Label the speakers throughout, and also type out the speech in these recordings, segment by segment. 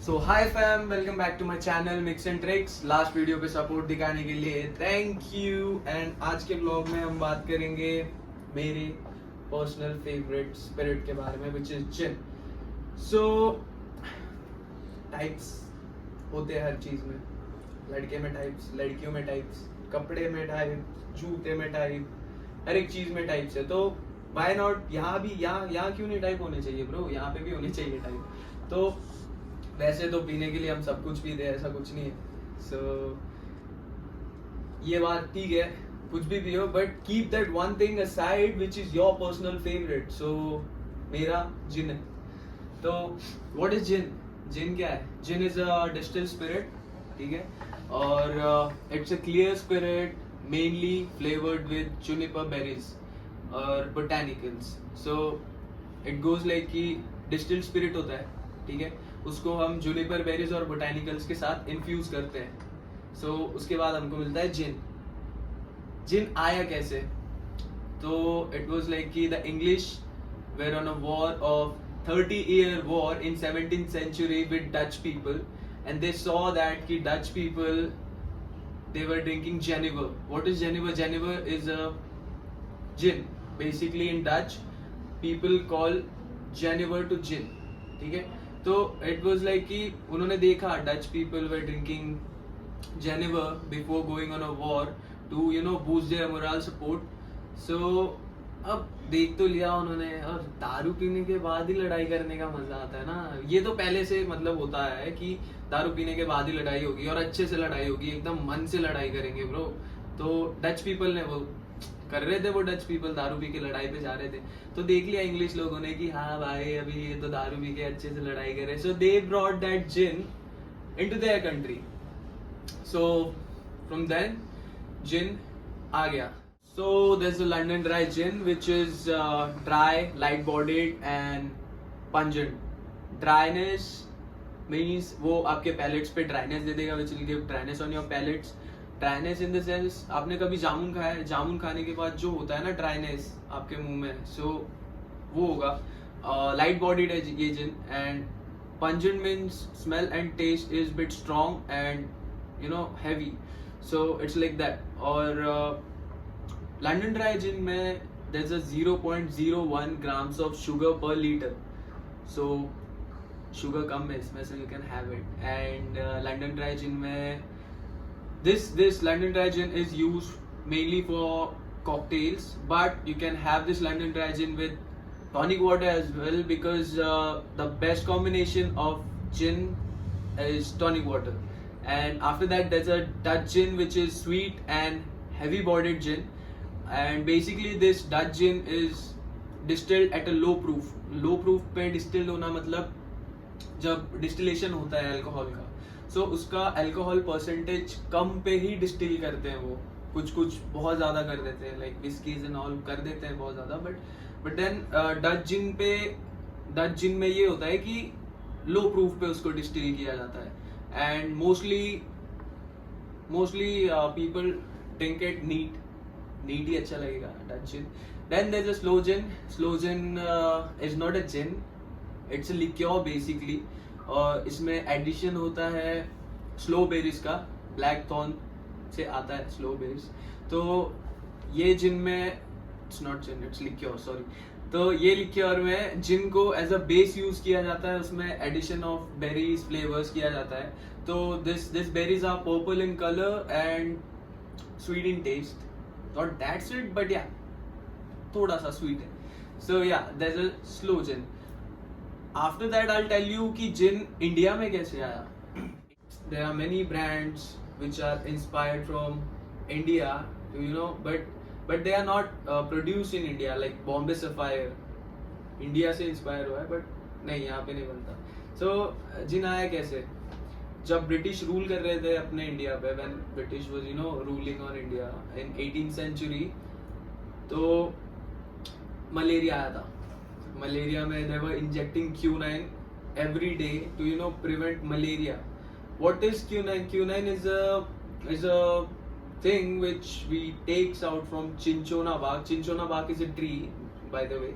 Speaker 1: So hi fam, welcome back to my channel mix and tricks. Last video पे support दिखाने के लिए thank you. And आज के ब्लॉग में हम बात करेंगे मेरे पर्सनल फेवरेट स्पिरिट के बारे में, which is Jin. So types होते हैं हर चीज में, लड़के में टाइप्स, लड़कियों में टाइप्स, कपड़े में टाइप, जूते में टाइप, हर एक चीज में टाइप्स है। तो वाई नॉट यहाँ भी, यहाँ क्यों नहीं टाइप होने चाहिए ब्रो, यहाँ पे भी होने चाहिए टाइप। तो वैसे तो पीने के लिए हम सब कुछ पीते हैं, ऐसा कुछ नहीं है। सो ये बात ठीक है, कुछ भी पियो, but keep that one thing aside which is your personal favourite. So मेरा जिन है। तो व्हाट इज जिन? जिन क्या है? जिन इज अ डिस्टिल स्पिरिट, ठीक है, और it's a clear spirit mainly flavoured with juniper berries और botanicals. So it goes like कि डिस्टिल स्पिरिट होता है, ठीक है, उसको हम जुनिपर बेरीज और बोटानिकल्स के साथ इन्फ्यूज करते हैं। सो उसके बाद हमको मिलता है जिन। जिन आया कैसे? तो इट वाज लाइक कि the English were on a war of 30-year war in 17th century with Dutch people, and they saw that कि Dutch people they were drinking Genever. What is Genever? Genever is a gin. Basically in Dutch people call Genever to gin, ठीक है। तो it was like कि उन्होंने देखा Dutch people were drinking genever before going on a war to boost their moral support. So अब देख तो लिया उन्होंने, और दारू पीने के बाद ही लड़ाई करने का मजा आता है ना। ये तो पहले से मतलब होता है कि दारू पीने के बाद ही लड़ाई होगी, और अच्छे से लड़ाई होगी, एकदम मन से लड़ाई करेंगे ब्रो। तो डच पीपल ने वो कर रहे थे, वो डच पीपल दारू पी के लड़ाई पे जा रहे थे। तो देख लिया इंग्लिश लोगों ने कि हाँ भाई अभी ये तो दारू पी के अच्छे से लड़ाई कर रहे। So they brought that gin into their country. So from then gin आ गया। So there is a London dry gin which is dry, light bodied and pungent. Dryness means वो आपके पैलेट्स पे ड्राइनेस दे देगा, which will give dryness on your palates. Dryness in the sense, आपने कभी जामुन खाया है? जामुन खाने के बाद जो होता है ना ड्राइनेस आपके मुंह में, सो वो होगा। लाइट बॉडीड है ये gin. And pungent means smell and taste is bit strong and heavy. So it's like that. और लंडन ड्राई जिन में there is a 0.01 grams of sugar per litre. So sugar कम है इसमें, so you can have it. And London dry gin में this London Dry Gin is used mainly for cocktails, but you can have this London Dry Gin with tonic water as well, because the best combination of gin is tonic water. And after that there's a Dutch gin which is sweet and heavy bodied gin, and basically this Dutch gin is distilled at a low proof. Low proof पे distilled होना मतलब जब distillation होता है alcohol का, सो उसका alcohol percentage कम पे ही distil करते हैं वो। कुछ बहुत ज्यादा कर देते हैं, लाइक विस्कीज एंड ऑल कर देते हैं बहुत ज्यादा, बट देन डच जिन में ये होता है कि लो प्रूफ पे उसको डिस्टिल किया जाता है। And mostly people drink it neat ही अच्छा लगेगा Dutch gin. Then there is a sloe gin. Sloe gin is not a gin, it's a liqueur basically, और इसमें एडिशन होता है स्लो बेरीज का, ब्लैक थॉर्न से आता है स्लो बेरीज। तो ये जिन में it's not gin, it's liqueur, sorry. तो ये लिक्योर में जिन को एज अ बेस यूज किया जाता है, उसमें एडिशन ऑफ बेरीज फ्लेवर्स किया जाता है। तो this berries are purple in colour and sweet in taste, not that sweet but yeah थोड़ा सा स्वीट है। So yeah there is a sloe gin. After that I'll tell you कि जिन India में कैसे आया। There are many brands which are inspired from India, but they are not produced in India, like Bombay Sapphire India से inspire हुआ है, but नहीं यहाँ पे नहीं बनता। So जिन आया कैसे? जब ब्रिटिश रूल कर रहे थे अपने इंडिया पे, when British was ruling on India in 18th century, तो मलेरिया आया था। मलेरिया में they were injecting Quinine every day to prevent malaria. What is Quinine? Quinine is a thing which we takes out from cinchona bark. Cinchona bark is a tree, by the way,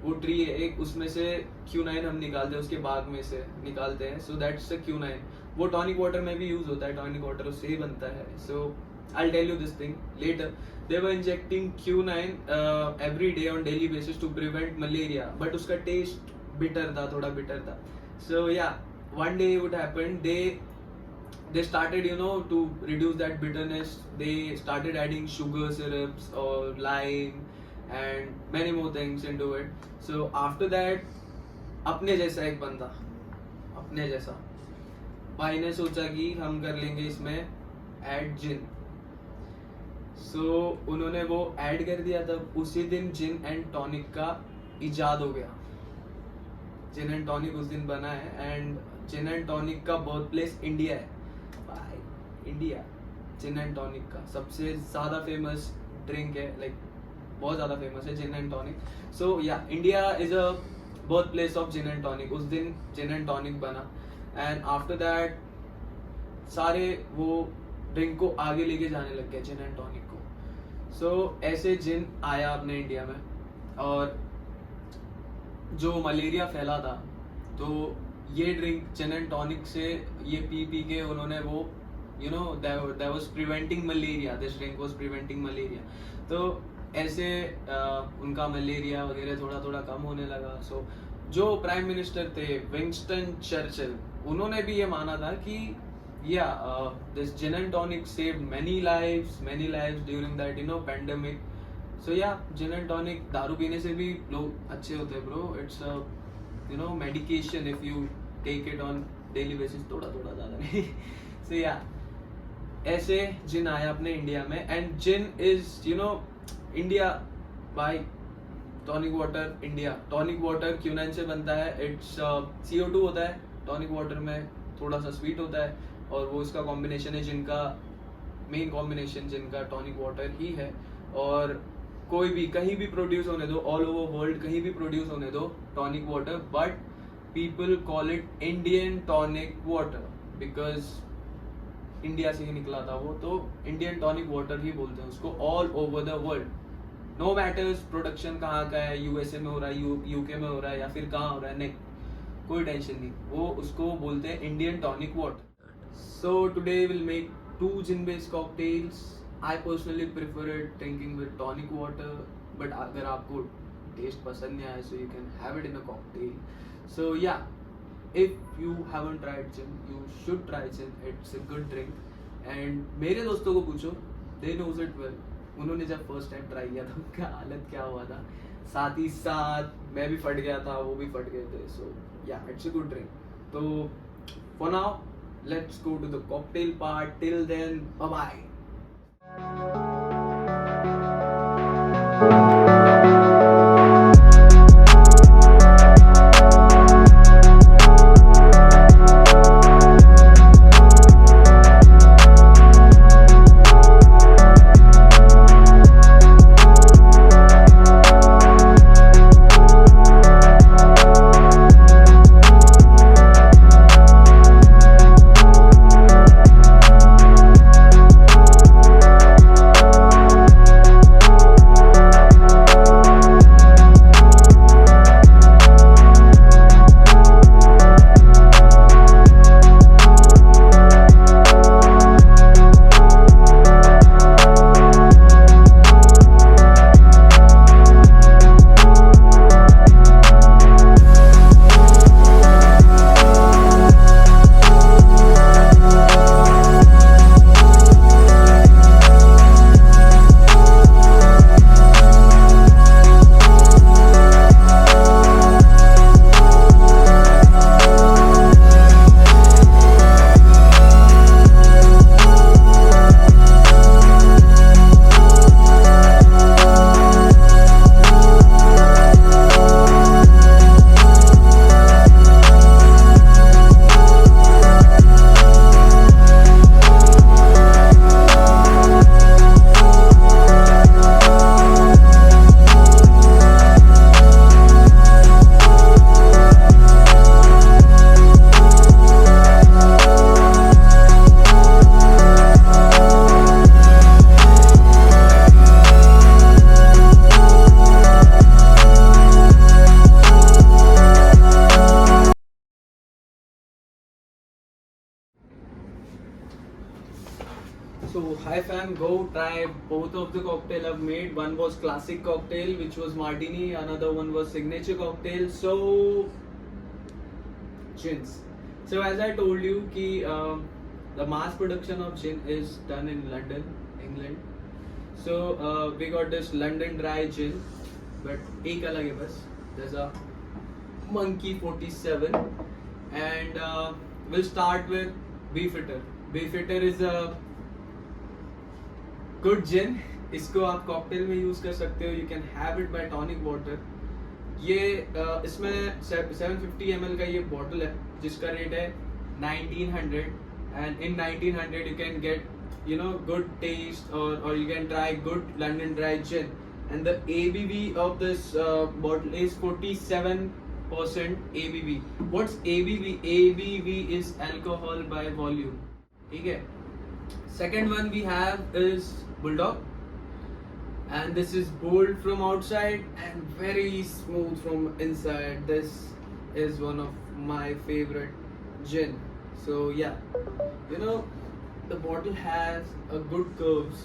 Speaker 1: वो tree है एक, उसमें से Q9 हम निकालते हैं, उसके बाग में से निकालते हैं, सो दैट्स द Q9. वो टॉनिक वाटर में भी यूज होता है, टॉनिक वाटर उससे ही बनता है. सो I'll tell you this thing later. They were injecting Q9 every day on daily basis to prevent malaria, but उसका taste bitter था, थोड़ा bitter था. So yeah, one day what happened, they started, you know, to reduce that bitterness, they started adding sugar syrups or lime and many more things into it. So after that, अपने जैसा एक बंदा, अपने जैसा भाई ने सोचा कि हम कर लेंगे इसमें ऐड जिन. सो उन्होंने वो ऐड कर दिया, तब उसी दिन जिन एंड टॉनिक का इजाद हो गया. जिन एंड टॉनिक उस दिन बना है, एंड जिन एंड टॉनिक का बर्थ प्लेस इंडिया है भाई, इंडिया. जिन एंड टॉनिक का सबसे ज़्यादा फेमस ड्रिंक है, लाइक बहुत ज़्यादा फेमस है जिन and tonic. So yeah, India is a birth place of gin and tonic. उस दिन जिन एंड टॉनिक बना, एंड आफ्टर दैट सारे वो ड्रिंक को आगे लेके जाने लग गए, जिन एंड टॉनिक को. सो ऐसे जिन आया अपने इंडिया में, और जो मलेरिया फैला था, तो ये ड्रिंक जिन एंड टॉनिक से ये पी के उन्होंने वो, you know, that was preventing malaria, this drink was preventing malaria. तो ऐसे उनका मलेरिया वगैरह थोड़ा थोड़ा कम होने लगा. सो जो प्राइम मिनिस्टर थे विंस्टन चर्चिल, उन्होंने भी ये माना था कि this gin and tonic saved many lives during that, you know, pandemic. So yeah, gin and tonic, दारू पीने से भी लोग अच्छे होते हैं bro. It's a, you know, medication if you take it on daily basis, थोड़ा ज़्यादा नहीं. So yeah, ऐसे जिन आया अपने इंडिया में, and gin is, you know, India by tonic water. India tonic water Q9 से बनता है. It's CO2 होता है tonic water में, थोड़ा सा स्वीट होता है, और वो इसका कॉम्बिनेशन है, जिनका मेन कॉम्बिनेशन जिनका टॉनिक वाटर ही है. और कोई भी कहीं भी प्रोड्यूस होने दो, ऑल ओवर वर्ल्ड कहीं भी प्रोड्यूस होने दो tonic water, but people call it Indian tonic water because India से ही निकला था वो. तो इंडियन टॉनिक वाटर ही बोलते हैं उसको all over the world. No matters production कहाँ का है, यूएसए में हो रहा है, यूके में हो रहा है, या फिर कहाँ हो रहा है, नहीं, कोई टेंशन नहीं, वो उसको बोलते हैं Indian tonic water. So today we'll make 2 gin based cocktails. I personally prefer it drinking with tonic water, but अगर आपको taste पसंद नहीं आए, so you can have it in a cocktail. So yeah, if you haven't tried gin, you should try gin. It's a good drink. And मेरे दोस्तों को पूछो, they knows it well. उन्होंने जब first time try किया था, उनका हालत क्या हुआ था. साथ ही साथ मैं भी फट गया था, वो भी फट गए थे. So yeah, it's a good drink. तो for now, let's go to the cocktail part. Till then, bye bye. So hi fam, go try both of the cocktail I've made. One was classic cocktail, which was martini. Another one was signature cocktail. So gins. So as I told you, कि the mass production of gin is done in London, England. So we got this London Dry gin, but एक अलग है बस. There's a Monkey 47, and we'll start with Beefeater. Beefeater is a good gin. इसको आप cocktail में use कर सकते हो. You can have it by tonic water. ये इसमें 750 ml का ये बॉटल है जिसका रेट है 1900, and in 1900 you can get good taste, or you can try good London Dry gin, and the ABV of this bottle is 47% ABV. What's ABV? ABV is alcohol by volume. ठीक है. Second one we have is Bulldog, and this is bold from outside and very smooth from inside. This is one of my favorite gin. So yeah, the bottle has a good curves,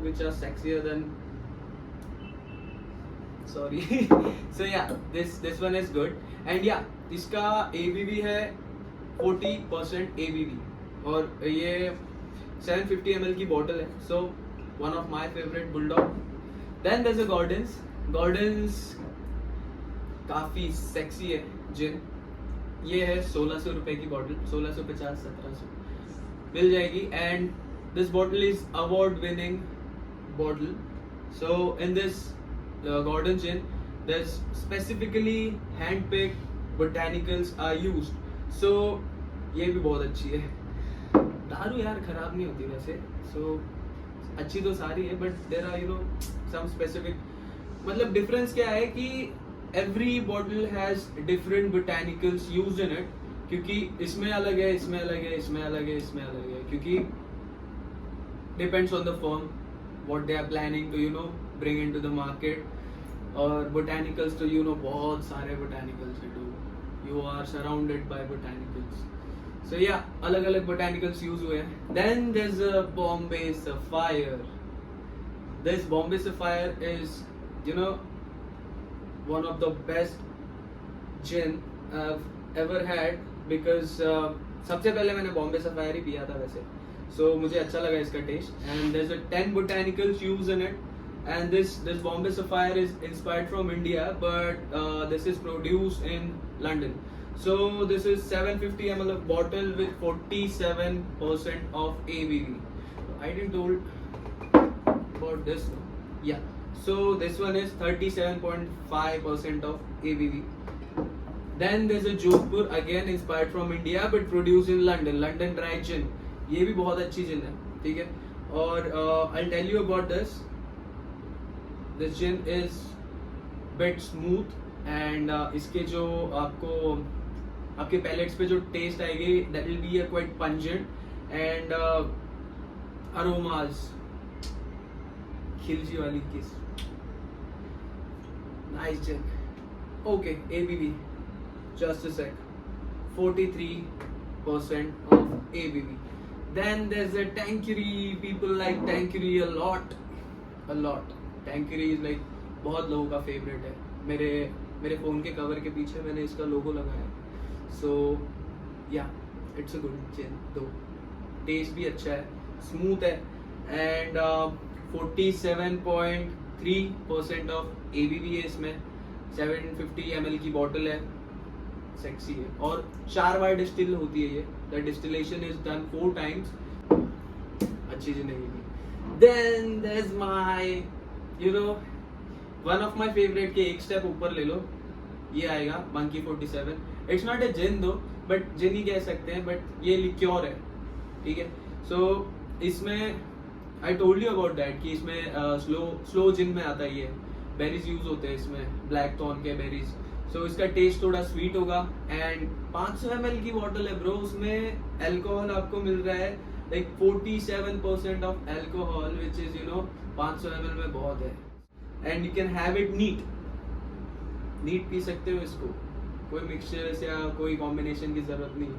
Speaker 1: which are sexier than, sorry. So yeah, this one is good, and yeah, इसका ABV है 40% ABV, और ये 750 ml की bottle है. So one of my favorite Bulldog. Then there's a Gordon's काफी sexy है जिन. ये है 1600 रुपए की बॉटल, 1650-1700 मिल जाएगी. And this bottle is award winning bottle. So in this Gordon gin, there's specifically hand-picked botanicals are used. So ये भी बहुत अच्छी है. दारू यार खराब नहीं होती वैसे. So अच्छी तो सारी है, but there are some specific, मतलब डिफरेंस क्या है कि every bottle has different botanicals used in it, क्योंकि इसमें अलग है, इसमें अलग है, इसमें अलग है, इसमें अलग है, क्योंकि depends on the firm what they are planning to bring into the market. और botanicals तो बहुत सारे botanicals है. You are surrounded by botanicals. So yeah, अलग अलग botanicals use हुए हैं. Then there's a Bombay Sapphire. This Bombay Sapphire is one of the best gin I've ever had, because सबसे पहले मैंने Bombay Sapphire ही पिया था वैसे. So मुझे अच्छा लगा इसका taste. And there's a 10 botanicals used in it. And this Bombay Sapphire is inspired from India, but this is produced in London. So this is 750 ml of bottle with 47% of ABV. I didn't told about this one. Yeah. So this one is 37.5% of ABV. Then there's a Jodhpur, again inspired from India but produced in London. London Dry gin. ये भी बहुत अच्छी gin है, ठीक है. और I'll tell you about this. This gin is bit smooth, and इसके जो आपके पैलेट्स पे जो टेस्ट आएगी, that will be a quite pungent and aromas. Khilji वाली किस. Nice gin. Okay, ABV. Just a sec. 43% of ABV. Then there's a Tanqueray. People like Tanqueray a lot. Tanqueray is like बहुत लोगों का favourite है. मेरे phone के cover के पीछे मैंने इसका लोगो लगाया. So yeah, it's a good gin. दो टेस्ट भी अच्छा है, स्मूथ है, एंड 47.3% ऑफ ABV है इसमें. 750 ml की बॉटल है, सेक्सी है, और 4 बार डिस्टिल होती है ये. The distillation is done 4 times. अच्छी जिंदगी. Then there's my one of my favorite के एक स्टेप ऊपर ले लो, ये आएगा Monkey 47. It's not a gin though, but gin ही कह सकते हैं, but ये लिक्योर है, ठीक है. So इसमें I told you about that कि इसमें slow gin में आता है. ये बेरीज यूज होते हैं इसमें, ब्लैक थॉर्न के बेरीज. सो इसका टेस्ट थोड़ा स्वीट होगा, एंड 500 ml की बॉटल है ब्रो. उसमें अल्कोहल आपको मिल रहा है like 47% of alcohol, which is 500 ml में बहुत है. And you can have it neat P सकते हो इसको, कोई मिक्सचर्स या कोई कॉम्बिनेशन की जरूरत नहीं.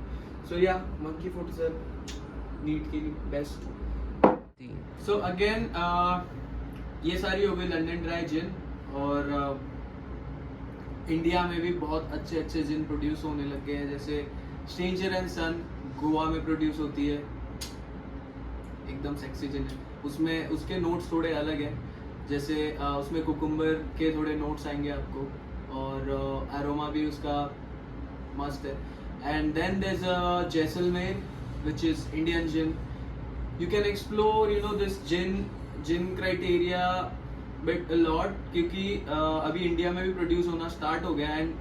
Speaker 1: सो या Monkey 47 नीट के लिए बेस्ट। सो अगेन ये सारी हो गई लंदन ड्राई जिन, और इंडिया में भी बहुत अच्छे अच्छे जिन प्रोड्यूस होने लग गए हैं, जैसे स्ट्रेंजर एंड सन गोवा में प्रोड्यूस होती है, एकदम सेक्सी जिन है। उसमें उसके नोट्स थोड़े अलग हैं, जैसे उसमें कुकुम्बर के थोड़े नोट्स आएंगे आपको, और एरोमा भी उसका मस्त है। And then there is a Jaisalmer which is Indian gin. You can explore you know this gin criteria bit a lot, क्योंकि अभी इंडिया में भी प्रोड्यूस होना स्टार्ट हो गया, and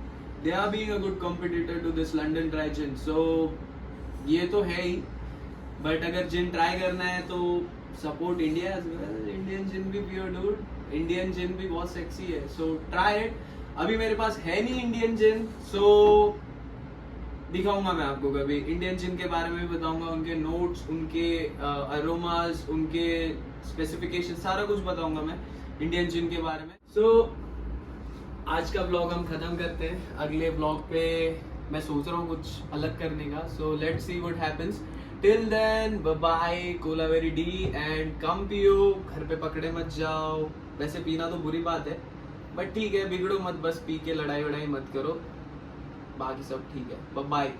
Speaker 1: they are being a good competitor to this London dry gin. So ये तो है ही, बट अगर जिन ट्राई करना है तो support India as well. Indian gin भी पियो डूड, इंडियन जिन भी बहुत सेक्सी है, सो ट्राई इट। अभी मेरे पास है नहीं इंडियन जिन, सो दिखाऊंगा मैं आपको कभी इंडियन जिन के बारे में भी बताऊंगा, उनके नोट्स, उनके अरोमास, उनके स्पेसिफिकेशन, सारा कुछ बताऊंगा मैं इंडियन जिन के बारे में। सो आज का व्लॉग हम खत्म करते हैं। अगले व्लॉग पे मैं सोच रहा हूँ कुछ अलग करने का, so let's see what happens. Till then bye bye, Kolaveri Di, and कम पियो, घर पे पकड़े मत जाओ। वैसे पीना तो बुरी बात है, बट ठीक है, बिगड़ो मत, बस पी के लड़ाई वड़ाई मत करो, बाकी सब ठीक है। Bye bye.